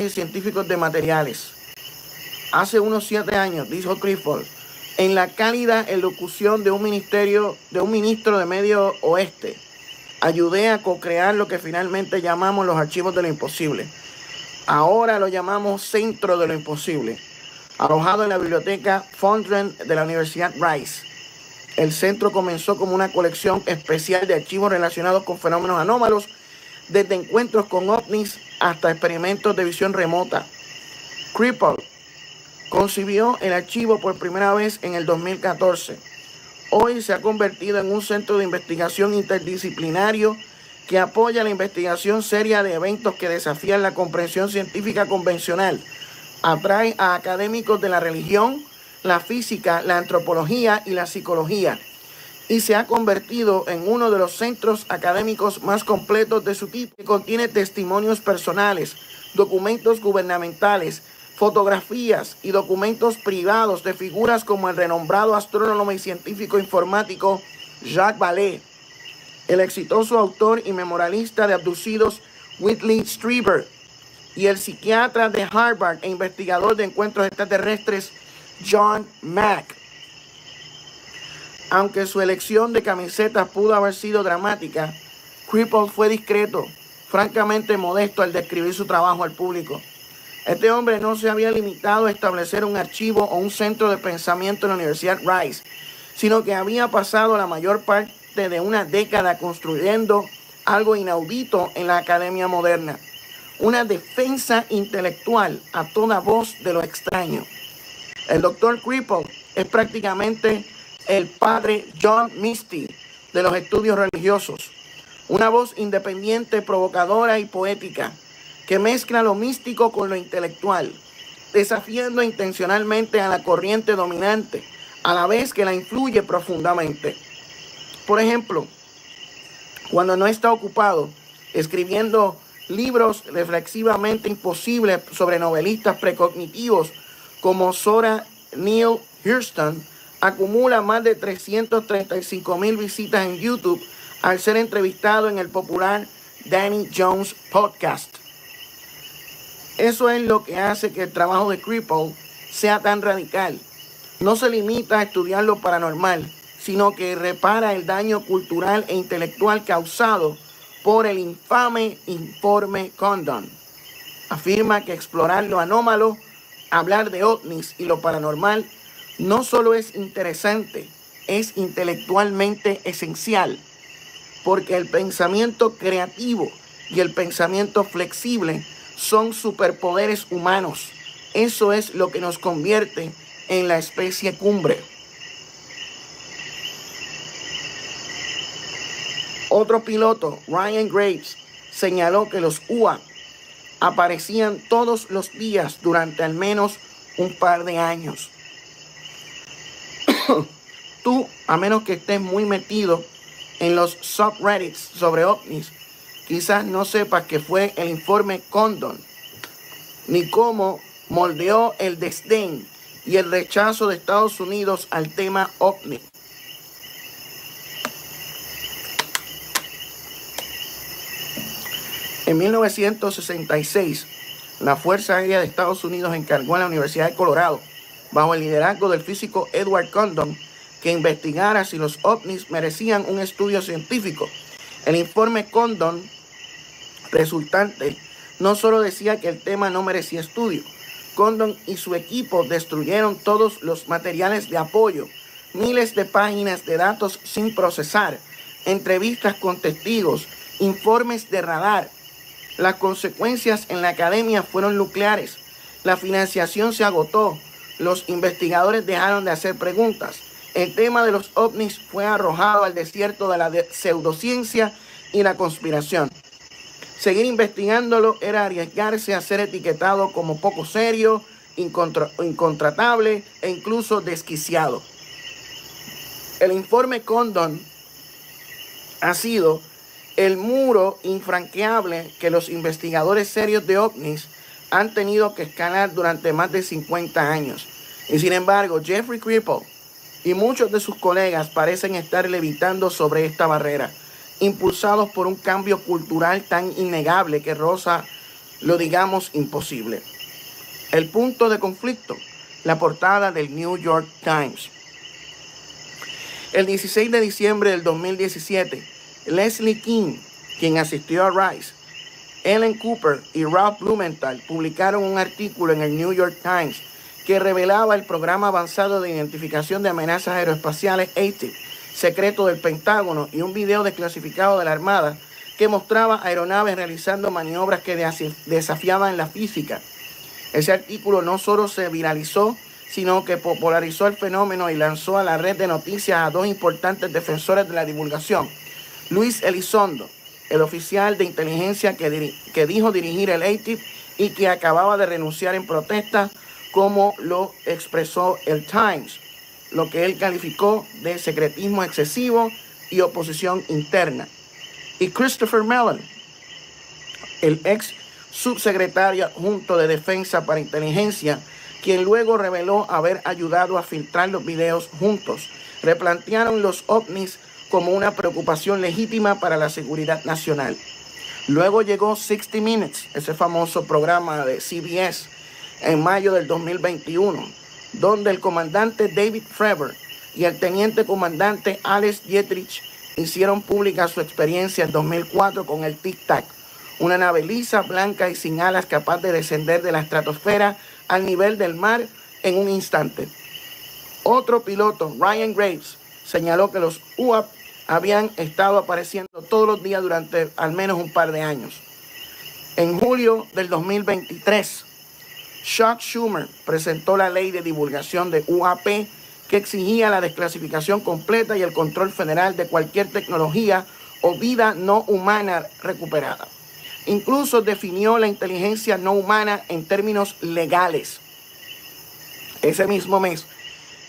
y científicos de materiales. Hace unos 7 años, dijo Cripple, en la cálida elocución de un ministro de Medio Oeste, ayudé a co-crear lo que finalmente llamamos los archivos de lo imposible. Ahora lo llamamos Centro de lo Imposible, alojado en la biblioteca Fondren de la Universidad Rice. El centro comenzó como una colección especial de archivos relacionados con fenómenos anómalos, desde encuentros con ovnis hasta experimentos de visión remota. Cripple concibió el archivo por primera vez en el 2014. Hoy se ha convertido en un centro de investigación interdisciplinario que apoya la investigación seria de eventos que desafían la comprensión científica convencional. Atrae a académicos de la religión, la física, la antropología y la psicología, y se ha convertido en uno de los centros académicos más completos de su tipo, que contiene testimonios personales, documentos gubernamentales, fotografías y documentos privados de figuras como el renombrado astrónomo y científico informático Jacques Vallée, el exitoso autor y memorialista de abducidos Whitley Strieber y el psiquiatra de Harvard e investigador de encuentros extraterrestres John Mack. Aunque su elección de camisetas pudo haber sido dramática, Cripple fue discreto, francamente modesto al describir su trabajo al público. Este hombre no se había limitado a establecer un archivo o un centro de pensamiento en la Universidad Rice, sino que había pasado la mayor parte de una década construyendo algo inaudito en la academia moderna, una defensa intelectual a toda voz de lo extraño. El Dr. Cripple es prácticamente el padre John Misty de los estudios religiosos, una voz independiente, provocadora y poética, que mezcla lo místico con lo intelectual, desafiando intencionalmente a la corriente dominante, a la vez que la influye profundamente. Por ejemplo, cuando no está ocupado escribiendo libros reflexivamente imposibles sobre novelistas precognitivos como Zora Neale Hurston, acumula más de 335,000 visitas en YouTube al ser entrevistado en el popular Danny Jones Podcast. Eso es lo que hace que el trabajo de Cripple sea tan radical. No se limita a estudiar lo paranormal, sino que repara el daño cultural e intelectual causado por el infame informe Condon. Afirma que explorar lo anómalo, hablar de ovnis y lo paranormal no solo es interesante, es intelectualmente esencial, porque el pensamiento creativo y el pensamiento flexible son superpoderes humanos. Eso es lo que nos convierte en la especie cumbre. Otro piloto, Ryan Graves, señaló que los UAP aparecían todos los días durante al menos un par de años. Tú, a menos que estés muy metido en los subreddits sobre ovnis, quizás no sepas que fue el informe Condon, ni cómo moldeó el desdén y el rechazo de Estados Unidos al tema ovni. En 1966, la Fuerza Aérea de Estados Unidos encargó a la Universidad de Colorado, bajo el liderazgo del físico Edward Condon, que investigara si los ovnis merecían un estudio científico. El informe Condon resultante no solo decía que el tema no merecía estudio. Condon y su equipo destruyeron todos los materiales de apoyo, miles de páginas de datos sin procesar, entrevistas con testigos, informes de radar. Las consecuencias en la academia fueron nucleares. La financiación se agotó. Los investigadores dejaron de hacer preguntas. El tema de los ovnis fue arrojado al desierto de la pseudociencia y la conspiración. Seguir investigándolo era arriesgarse a ser etiquetado como poco serio, incontratable e incluso desquiciado. El informe Condon ha sido el muro infranqueable que los investigadores serios de ovnis han tenido que escalar durante más de 50 años. Y sin embargo, Jeffrey Cripple y muchos de sus colegas parecen estar levitando sobre esta barrera, impulsados por un cambio cultural tan innegable que roza lo digamos imposible. El punto de conflicto, la portada del New York Times. El 16 de diciembre del 2017, Leslie King, quien asistió a Rice, Ellen Cooper y Ralph Blumenthal publicaron un artículo en el New York Times que revelaba el programa avanzado de identificación de amenazas aeroespaciales ATIP, secreto del Pentágono, y un video desclasificado de la Armada que mostraba aeronaves realizando maniobras que desafiaban la física. Ese artículo no solo se viralizó, sino que popularizó el fenómeno y lanzó a la red de noticias a dos importantes defensores de la divulgación. Luis Elizondo, el oficial de inteligencia que dijo dirigir el ATIP y que acababa de renunciar en protesta, como lo expresó el Times, lo que él calificó de secretismo excesivo y oposición interna. Y Christopher Mellon, el ex subsecretario adjunto de Defensa para Inteligencia, quien luego reveló haber ayudado a filtrar los videos juntos, replantearon los ovnis como una preocupación legítima para la seguridad nacional. Luego llegó 60 Minutes, ese famoso programa de CBS, en mayo del 2021, donde el comandante David Fravor y el teniente comandante Alex Dietrich hicieron pública su experiencia en 2004 con el Tic Tac, una nave lisa, blanca y sin alas capaz de descender de la estratosfera al nivel del mar en un instante. Otro piloto, Ryan Graves, señaló que los UAP habían estado apareciendo todos los días durante al menos un par de años. En julio del 2023, Chuck Schumer presentó la ley de divulgación de UAP que exigía la desclasificación completa y el control federal de cualquier tecnología o vida no humana recuperada. Incluso definió la inteligencia no humana en términos legales. Ese mismo mes,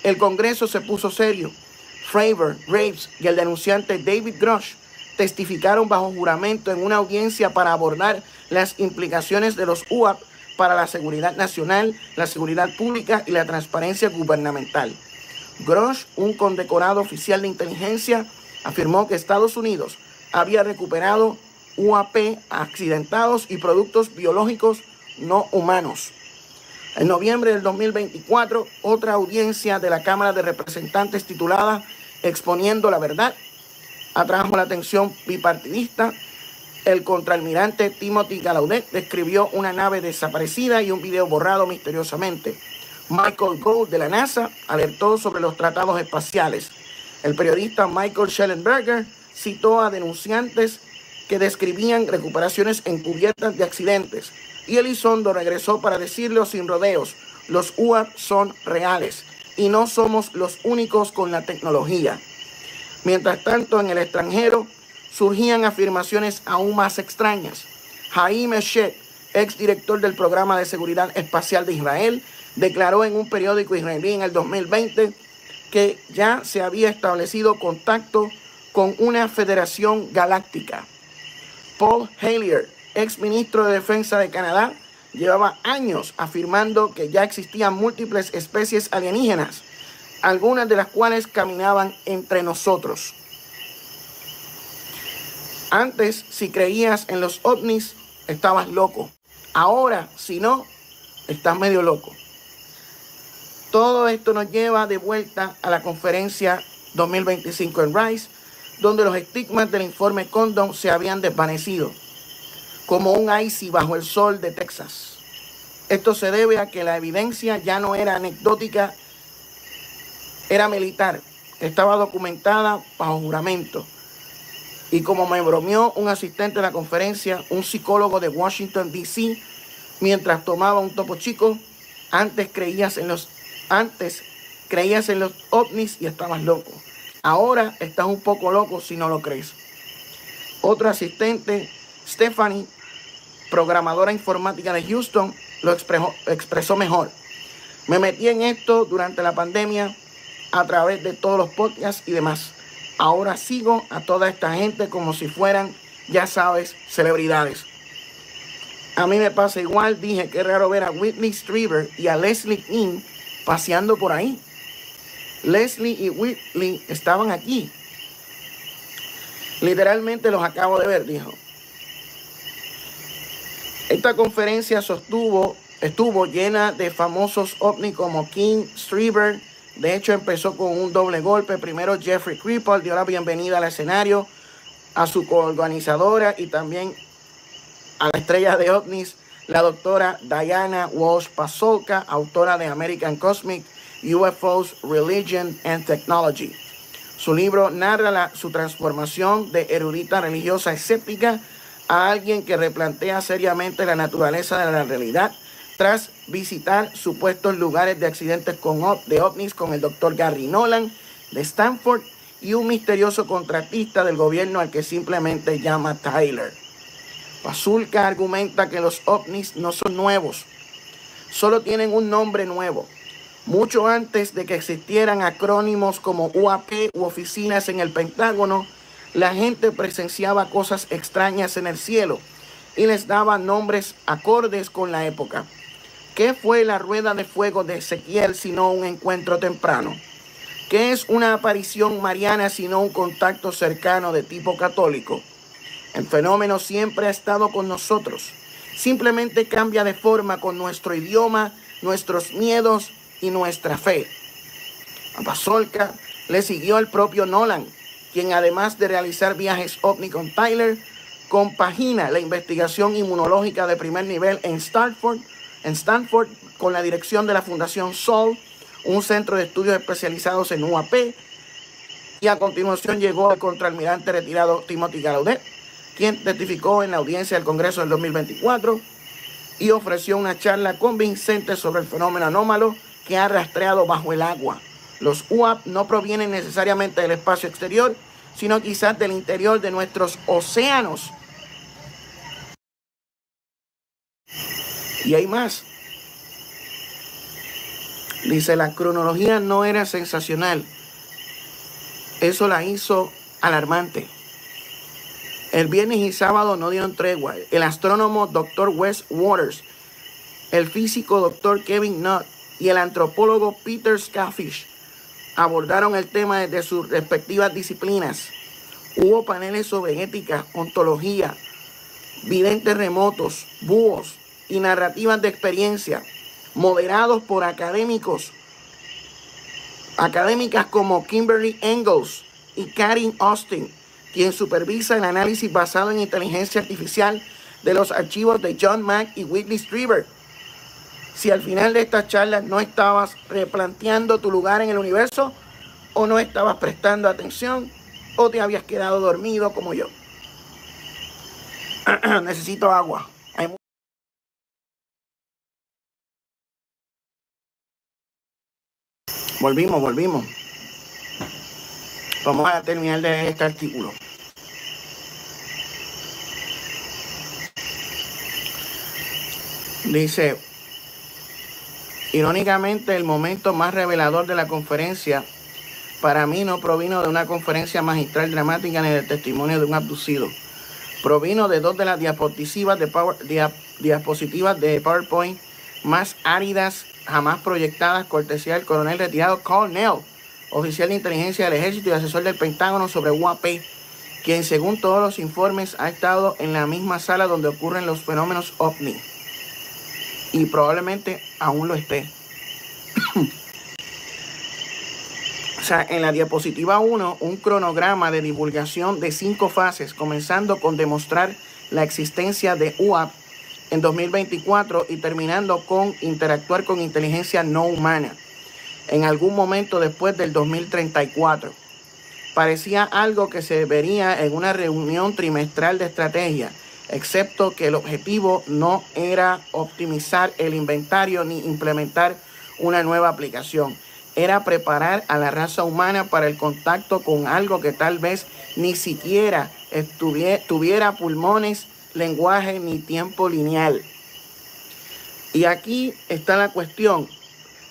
el Congreso se puso serio. Fravor, Graves y el denunciante David Grush testificaron bajo juramento en una audiencia para abordar las implicaciones de los UAP para la seguridad nacional, la seguridad pública y la transparencia gubernamental. Grush, un condecorado oficial de inteligencia, afirmó que Estados Unidos había recuperado UAP accidentados y productos biológicos no humanos. En noviembre del 2024, otra audiencia de la Cámara de Representantes titulada Exponiendo la Verdad atrajo la atención bipartidista. El contraalmirante Timothy Gallaudet describió una nave desaparecida y un video borrado misteriosamente. Michael Gove de la NASA alertó sobre los tratados espaciales. El periodista Michael Schellenberger citó a denunciantes que describían recuperaciones encubiertas de accidentes. Y Elizondo regresó para decirlo sin rodeos: los UAP son reales y no somos los únicos con la tecnología. Mientras tanto, en el extranjero surgían afirmaciones aún más extrañas. Haim Eshed, exdirector del Programa de Seguridad Espacial de Israel, declaró en un periódico israelí en el 2020 que ya se había establecido contacto con una federación galáctica. Paul Hellyer, ex ministro de Defensa de Canadá, llevaba años afirmando que ya existían múltiples especies alienígenas, algunas de las cuales caminaban entre nosotros. Antes, si creías en los ovnis, estabas loco. Ahora, si no, estás medio loco. Todo esto nos lleva de vuelta a la conferencia 2025 en Rice, donde los estigmas del informe Condon se habían desvanecido, como un icy bajo el sol de Texas. Esto se debe a que la evidencia ya no era anecdótica, era militar, estaba documentada bajo juramento. Y como me bromeó un asistente de la conferencia, un psicólogo de Washington, D.C., mientras tomaba un topo chico, antes creías en los ovnis y estabas loco. Ahora estás un poco loco si no lo crees. Otro asistente, Stephanie, programadora informática de Houston, lo expresó mejor. Me metí en esto durante la pandemia a través de todos los podcasts y demás. Ahora sigo a toda esta gente como si fueran, ya sabes, celebridades. A mí me pasa igual. Dije que es raro ver a Whitley Strieber y a Leslie King paseando por ahí. Leslie y Whitley estaban aquí. Literalmente los acabo de ver, dijo. Esta conferencia estuvo llena de famosos ovni como King Strieber. De hecho, empezó con un doble golpe. Primero, Jeffrey Kripal dio la bienvenida al escenario a su coorganizadora y también a la estrella de ovnis, la doctora Diana Walsh Pasolka, autora de American Cosmic UFOs, Religion and Technology. Su libro narra su transformación de erudita religiosa escéptica a alguien que replantea seriamente la naturaleza de la realidad tras visitar supuestos lugares de accidentes de ovnis con el doctor Gary Nolan de Stanford y un misterioso contratista del gobierno al que simplemente llama Tyler. Pasulka argumenta que los ovnis no son nuevos, solo tienen un nombre nuevo. Mucho antes de que existieran acrónimos como UAP u oficinas en el Pentágono, la gente presenciaba cosas extrañas en el cielo y les daba nombres acordes con la época. ¿Qué fue la rueda de fuego de Ezequiel sino un encuentro temprano? ¿Qué es una aparición mariana sino un contacto cercano de tipo católico? El fenómeno siempre ha estado con nosotros. Simplemente cambia de forma con nuestro idioma, nuestros miedos y nuestra fe. A Pasolka le siguió el propio Nolan, quien además de realizar viajes ovni con Tyler, compagina la investigación inmunológica de primer nivel en Stanford con la dirección de la Fundación Sol, un centro de estudios especializados en UAP, y a continuación llegó el contraalmirante retirado Timothy Gallaudet, quien testificó en la audiencia del Congreso del 2024 y ofreció una charla convincente sobre el fenómeno anómalo que ha rastreado bajo el agua. Los UAP no provienen necesariamente del espacio exterior, sino quizás del interior de nuestros océanos. Y hay más. Dice, la cronología no era sensacional. Eso la hizo alarmante. El viernes y sábado no dieron tregua. El astrónomo Dr. Wes Waters, el físico Dr. Kevin Nutt y el antropólogo Peter Skafish abordaron el tema desde sus respectivas disciplinas. Hubo paneles sobre ética, ontología, videntes remotos, búhos y narrativas de experiencia, moderados por académicas como Kimberly Engels y Karen Austin, quien supervisa el análisis basado en inteligencia artificial de los archivos de John Mack y Whitley Strieber. Si al final de esta charla no estabas replanteando tu lugar en el universo, o no estabas prestando atención, o te habías quedado dormido como yo. Necesito agua. Volvimos. Vamos a terminar de este artículo. Dice, irónicamente, el momento más revelador de la conferencia para mí no provino de una conferencia magistral dramática ni del testimonio de un abducido. Provino de dos de las diapositivas de PowerPoint más áridas jamás proyectadas, cortesía del coronel retirado Carl Nell, oficial de inteligencia del ejército y asesor del Pentágono sobre UAP, quien según todos los informes ha estado en la misma sala donde ocurren los fenómenos ovni. Y probablemente aún lo esté. O sea, en la diapositiva 1, un cronograma de divulgación de 5 fases, comenzando con demostrar la existencia de UAP en 2024 y terminando con interactuar con inteligencia no humana en algún momento después del 2034. Parecía algo que se vería en una reunión trimestral de estrategia, excepto que el objetivo no era optimizar el inventario ni implementar una nueva aplicación. Era preparar a la raza humana para el contacto con algo que tal vez ni siquiera tuviera pulmones, lenguaje ni tiempo lineal. Y aquí está la cuestión.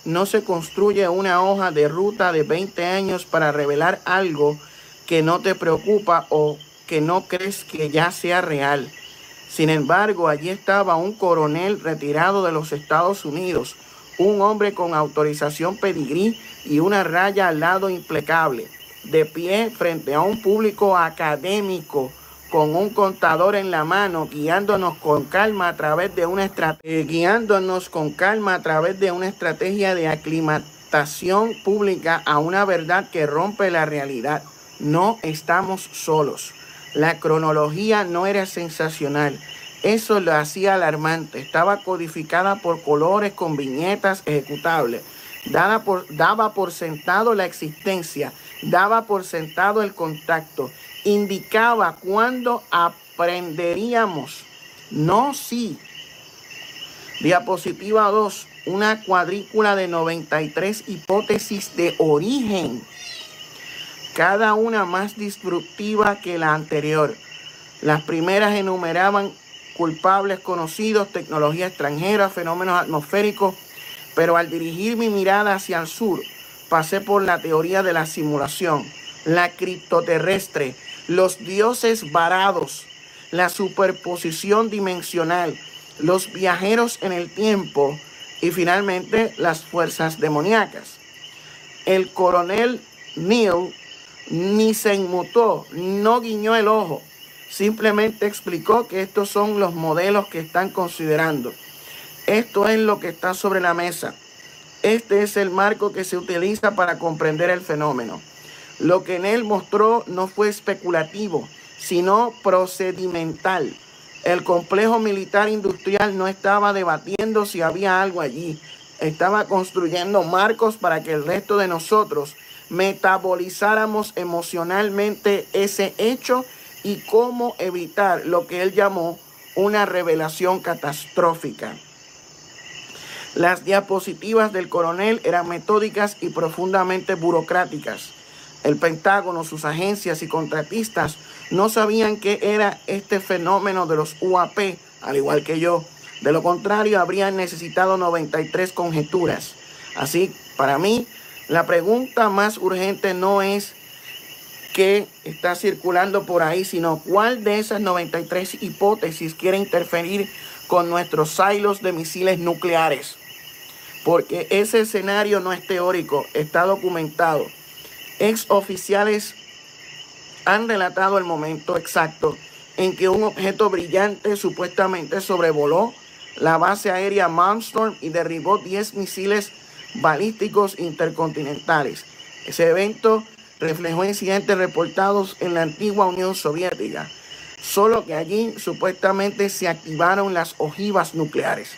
No se construye una hoja de ruta de 20 años para revelar algo que no te preocupa o que no crees que ya sea real. Sin embargo, allí estaba un coronel retirado de los Estados Unidos, un hombre con autorización pedigrí y una raya al lado impecable, de pie frente a un público académico con un contador en la mano, guiándonos con calma a través de una estrategia de aclimatación pública a una verdad que rompe la realidad. No estamos solos. La cronología no era sensacional. Eso lo hacía alarmante. Estaba codificada por colores con viñetas ejecutables. Daba por sentado la existencia. Daba por sentado el contacto. Indicaba cuándo aprenderíamos. No, sí. Diapositiva 2. Una cuadrícula de 93 hipótesis de origen. Cada una más disruptiva que la anterior. Las primeras enumeraban culpables conocidos, tecnología extranjera, fenómenos atmosféricos, pero al dirigir mi mirada hacia el sur, pasé por la teoría de la simulación, la criptoterrestre, los dioses varados, la superposición dimensional, los viajeros en el tiempo y finalmente las fuerzas demoníacas. El coronel Neal ni se inmutó, no guiñó el ojo, simplemente explicó que estos son los modelos que están considerando. Esto es lo que está sobre la mesa. Este es el marco que se utiliza para comprender el fenómeno. Lo que en él mostró no fue especulativo, sino procedimental. El complejo militar industrial no estaba debatiendo si había algo allí. Estaba construyendo marcos para que el resto de nosotros metabolizáramos emocionalmente ese hecho y cómo evitar lo que él llamó una revelación catastrófica. Las diapositivas del coronel eran metódicas y profundamente burocráticas. El Pentágono, sus agencias y contratistas no sabían qué era este fenómeno de los UAP, al igual que yo. De lo contrario, habrían necesitado 93 conjeturas. Así, para mí, la pregunta más urgente no es qué está circulando por ahí, sino cuál de esas 93 hipótesis quiere interferir con nuestros silos de misiles nucleares. Porque ese escenario no es teórico, está documentado. Exoficiales han relatado el momento exacto en que un objeto brillante supuestamente sobrevoló la base aérea Malmstrom y derribó 10 misiles balísticos intercontinentales. Ese evento reflejó incidentes reportados en la antigua Unión Soviética, solo que allí supuestamente se activaron las ojivas nucleares.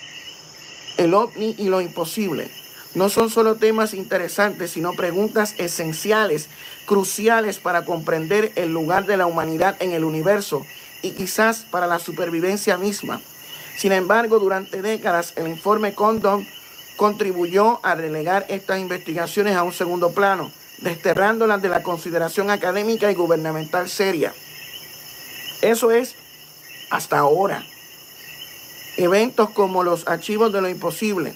El ovni y lo imposible no son solo temas interesantes, sino preguntas esenciales, cruciales para comprender el lugar de la humanidad en el universo y quizás para la supervivencia misma. Sin embargo, durante décadas, el informe Condon contribuyó a relegar estas investigaciones a un segundo plano, desterrándolas de la consideración académica y gubernamental seria. Eso es hasta ahora. Eventos como los archivos de lo imposible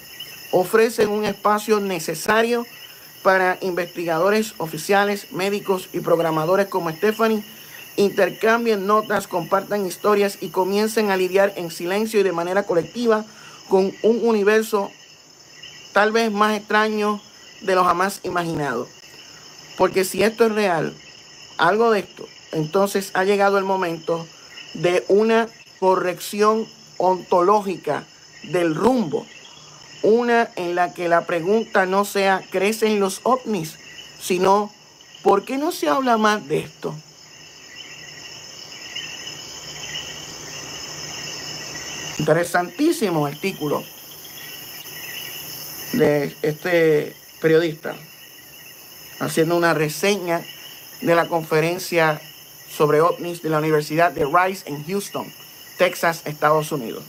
ofrecen un espacio necesario para investigadores oficiales, médicos y programadores como Stephanie intercambien notas, compartan historias y comiencen a lidiar en silencio y de manera colectiva con un universo tal vez más extraño de lo jamás imaginado. Porque si esto es real, algo de esto, entonces ha llegado el momento de una corrección ontológica del rumbo. Una en la que la pregunta no sea ¿crecen los ovnis?, sino ¿por qué no se habla más de esto? Interesantísimo artículo de este periodista haciendo una reseña de la conferencia sobre ovnis de la Universidad de Rice en Houston, Texas, Estados Unidos.